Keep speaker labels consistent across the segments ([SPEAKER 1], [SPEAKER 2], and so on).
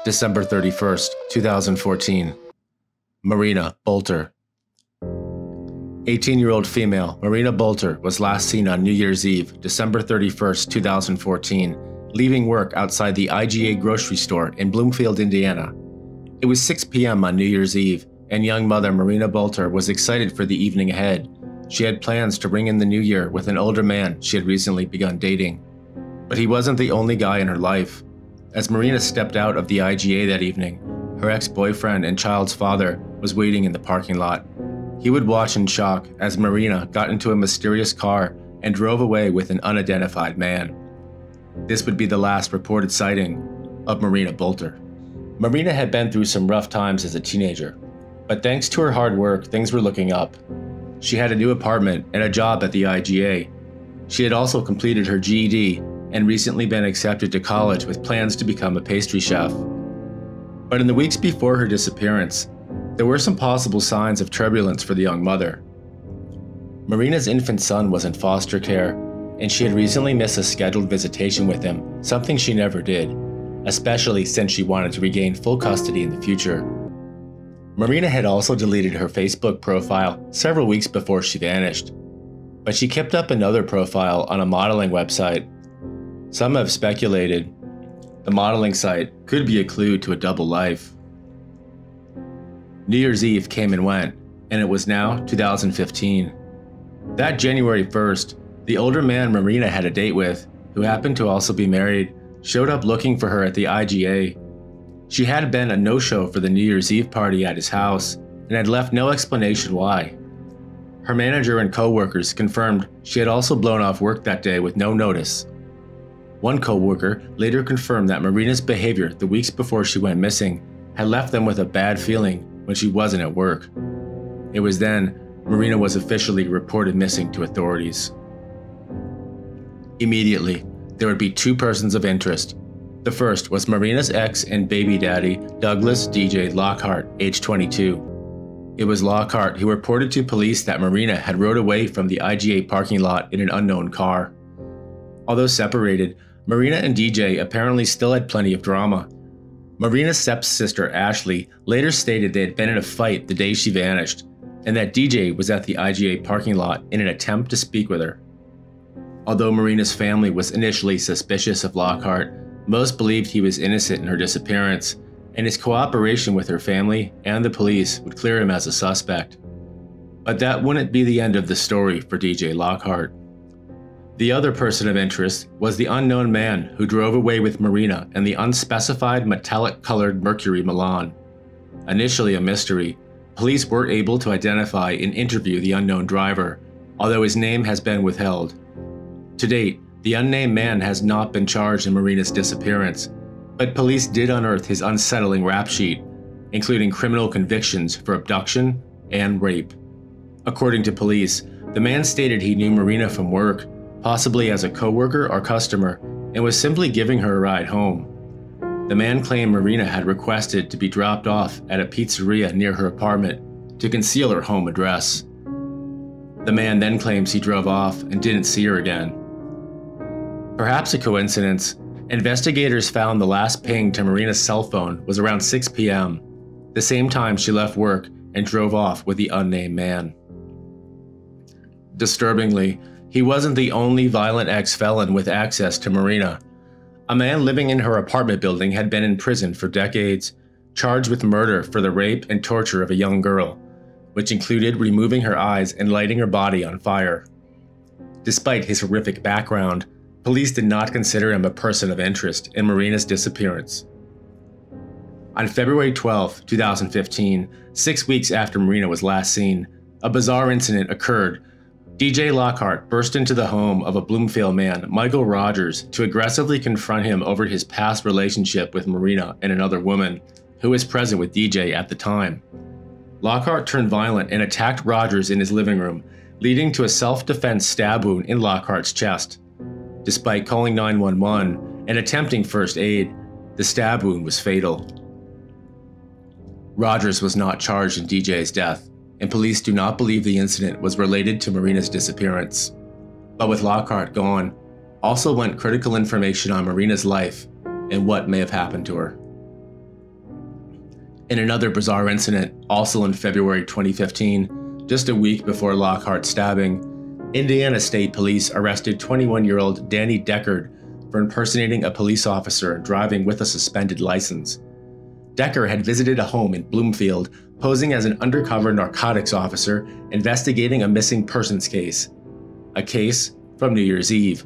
[SPEAKER 1] December 31st, 2014. Marina Boelter. 18-year-old female Marina Boelter was last seen on New Year's Eve, December 31st, 2014, leaving work outside the IGA grocery store in Bloomfield, Indiana. It was 6 p.m. on New Year's Eve, and young mother Marina Boelter was excited for the evening ahead. She had plans to ring in the new year with an older man she had recently begun dating. But he wasn't the only guy in her life. As Marina stepped out of the IGA that evening, her ex-boyfriend and child's father was waiting in the parking lot. He would watch in shock as Marina got into a mysterious car and drove away with an unidentified man. This would be the last reported sighting of Marina Boelter. Marina had been through some rough times as a teenager, but thanks to her hard work, things were looking up. She had a new apartment and a job at the IGA. She had also completed her GED and recently been accepted to college with plans to become a pastry chef. But in the weeks before her disappearance, there were some possible signs of turbulence for the young mother. Marina's infant son was in foster care, and she had recently missed a scheduled visitation with him, something she never did, especially since she wanted to regain full custody in the future. Marina had also deleted her Facebook profile several weeks before she vanished, but she kept up another profile on a modeling website. Some have speculated the modeling site could be a clue to a double life. New Year's Eve came and went, and it was now 2015. That January 1st, the older man Marina had a date with, who happened to also be married, showed up looking for her at the IGA. She had been a no-show for the New Year's Eve party at his house and had left no explanation why. Her manager and co-workers confirmed she had also blown off work that day with no notice. One co-worker later confirmed that Marina's behavior the weeks before she went missing had left them with a bad feeling when she wasn't at work. It was then Marina was officially reported missing to authorities. Immediately, there would be two persons of interest. The first was Marina's ex and baby daddy, Douglas DJ Lockhart, age 22. It was Lockhart who reported to police that Marina had rode away from the IGA parking lot in an unknown car. Although separated, Marina and DJ apparently still had plenty of drama. Marina's stepsister Ashley later stated they had been in a fight the day she vanished, and that DJ was at the IGA parking lot in an attempt to speak with her. Although Marina's family was initially suspicious of Lockhart, most believed he was innocent in her disappearance, and his cooperation with her family and the police would clear him as a suspect. But that wouldn't be the end of the story for DJ Lockhart. The other person of interest was the unknown man who drove away with Marina in the unspecified metallic-colored Mercury Milan. Initially a mystery, police were able to identify and interview the unknown driver, although his name has been withheld. To date, the unnamed man has not been charged in Marina's disappearance, but police did unearth his unsettling rap sheet, including criminal convictions for abduction and rape. According to police, the man stated he knew Marina from work, possibly as a co-worker or customer, and was simply giving her a ride home. The man claimed Marina had requested to be dropped off at a pizzeria near her apartment to conceal her home address. The man then claims he drove off and didn't see her again. Perhaps a coincidence, investigators found the last ping to Marina's cell phone was around 6 p.m., the same time she left work and drove off with the unnamed man. Disturbingly, he wasn't the only violent ex-felon with access to Marina. A man living in her apartment building had been in prison for decades, charged with murder for the rape and torture of a young girl, which included removing her eyes and lighting her body on fire. Despite his horrific background, police did not consider him a person of interest in Marina's disappearance. On February 12, 2015, 6 weeks after Marina was last seen, a bizarre incident occurred. DJ Lockhart burst into the home of a Bloomfield man, Michael Rogers, to aggressively confront him over his past relationship with Marina and another woman, who was present with DJ at the time. Lockhart turned violent and attacked Rogers in his living room, leading to a self-defense stab wound in Lockhart's chest. Despite calling 911 and attempting first aid, the stab wound was fatal. Rogers was not charged in DJ's death, and police do not believe the incident was related to Marina's disappearance. But with Lockhart gone, also went critical information on Marina's life and what may have happened to her. In another bizarre incident, also in February 2015, just a week before Lockhart's stabbing, Indiana State Police arrested 21-year-old Danny Deckard for impersonating a police officer and driving with a suspended license. Decker had visited a home in Bloomfield, posing as an undercover narcotics officer investigating a missing persons case. A case from New Year's Eve.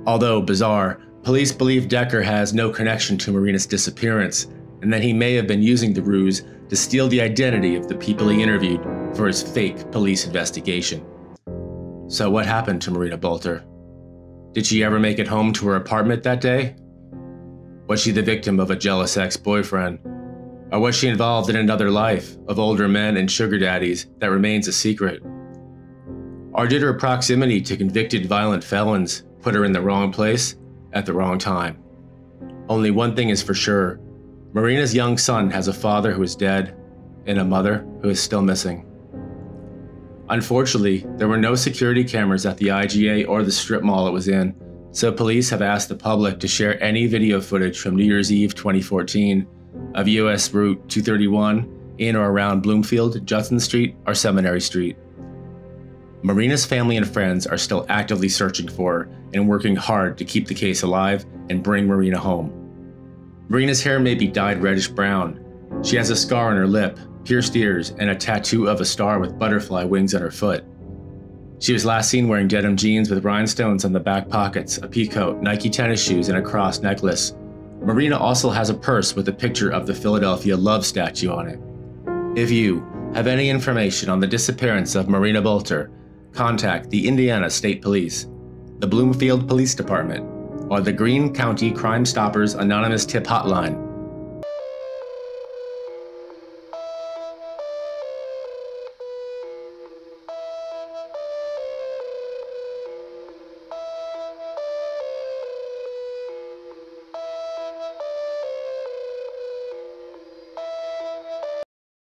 [SPEAKER 1] Although bizarre, police believe Decker has no connection to Marina's disappearance, and that he may have been using the ruse to steal the identity of the people he interviewed for his fake police investigation. So what happened to Marina Boelter? Did she ever make it home to her apartment that day? Was she the victim of a jealous ex-boyfriend? Or was she involved in another life of older men and sugar daddies that remains a secret? Or did her proximity to convicted violent felons put her in the wrong place at the wrong time? Only one thing is for sure. Marina's young son has a father who is dead and a mother who is still missing. Unfortunately, there were no security cameras at the IGA or the strip mall it was in, so police have asked the public to share any video footage from New Year's Eve 2014 of US Route 231 in or around Bloomfield, Judson Street, or Seminary Street. Marina's family and friends are still actively searching for her and working hard to keep the case alive and bring Marina home. Marina's hair may be dyed reddish brown. She has a scar on her lip, pierced ears, and a tattoo of a star with butterfly wings on her foot. She was last seen wearing denim jeans with rhinestones on the back pockets, a peacoat, Nike tennis shoes, and a cross necklace. Marina also has a purse with a picture of the Philadelphia Love statue on it. If you have any information on the disappearance of Marina Boelter, contact the Indiana State Police, the Bloomfield Police Department, or the Greene County Crime Stoppers Anonymous Tip Hotline